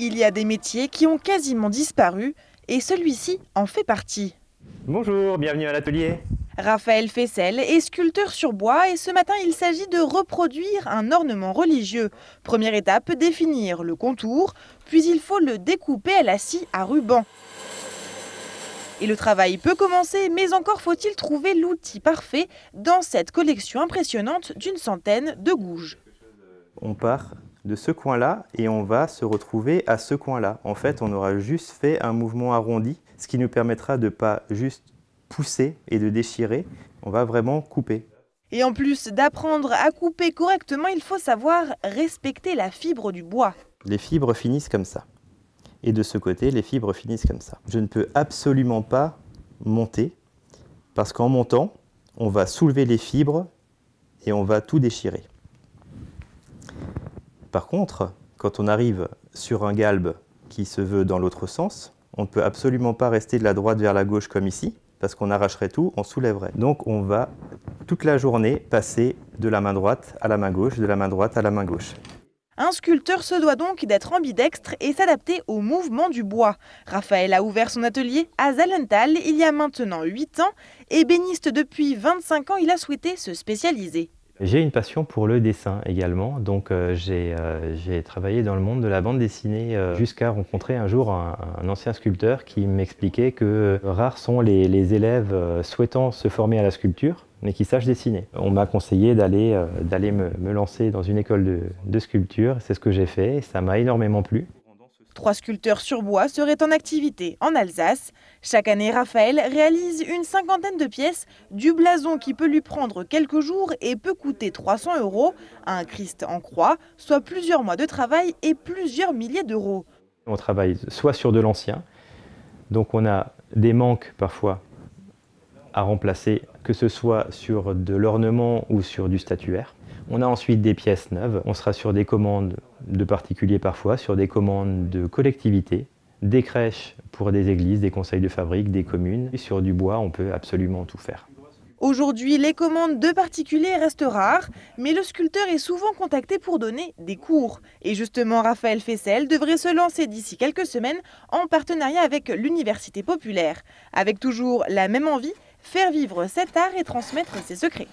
Il y a des métiers qui ont quasiment disparu et celui-ci en fait partie. Bonjour, bienvenue à l'atelier. Raphaël Fessel est sculpteur sur bois et ce matin il s'agit de reproduire un ornement religieux. Première étape, définir le contour, puis il faut le découper à la scie à ruban. Et le travail peut commencer, mais encore faut-il trouver l'outil parfait dans cette collection impressionnante d'une centaine de gouges. On part de ce coin-là et on va se retrouver à ce coin-là. En fait, on aura juste fait un mouvement arrondi, ce qui nous permettra de ne pas juste pousser et de déchirer, on va vraiment couper. Et en plus d'apprendre à couper correctement, il faut savoir respecter la fibre du bois. Les fibres finissent comme ça. Et de ce côté, les fibres finissent comme ça. Je ne peux absolument pas monter, parce qu'en montant, on va soulever les fibres et on va tout déchirer. Par contre, quand on arrive sur un galbe qui se veut dans l'autre sens, on ne peut absolument pas rester de la droite vers la gauche comme ici, parce qu'on arracherait tout, on soulèverait. Donc on va toute la journée passer de la main droite à la main gauche, de la main droite à la main gauche. Un sculpteur se doit donc d'être ambidextre et s'adapter au mouvement du bois. Raphaël a ouvert son atelier à Zallenthal il y a maintenant 8 ans. Ébéniste depuis 25 ans, il a souhaité se spécialiser. J'ai une passion pour le dessin également, donc j'ai travaillé dans le monde de la bande dessinée jusqu'à rencontrer un jour un ancien sculpteur qui m'expliquait que rares sont les élèves souhaitant se former à la sculpture, mais qui sachent dessiner. On m'a conseillé d'aller me lancer dans une école de sculpture, c'est ce que j'ai fait et ça m'a énormément plu. 3 sculpteurs sur bois seraient en activité en Alsace. Chaque année, Raphaël réalise une cinquantaine de pièces, du blason qui peut lui prendre quelques jours et peut coûter 300 €, un Christ en croix, soit plusieurs mois de travail et plusieurs milliers d'euros. On travaille soit sur de l'ancien, donc on a des manques parfois à remplacer, que ce soit sur de l'ornement ou sur du statuaire. On a ensuite des pièces neuves, on sera sur des commandes de particuliers parfois, sur des commandes de collectivités, des crèches pour des églises, des conseils de fabrique, des communes. Et sur du bois, on peut absolument tout faire. Aujourd'hui, les commandes de particuliers restent rares, mais le sculpteur est souvent contacté pour donner des cours. Et justement, Raphaël Fessel devrait se lancer d'ici quelques semaines en partenariat avec l'Université populaire. Avec toujours la même envie, faire vivre cet art et transmettre ses secrets.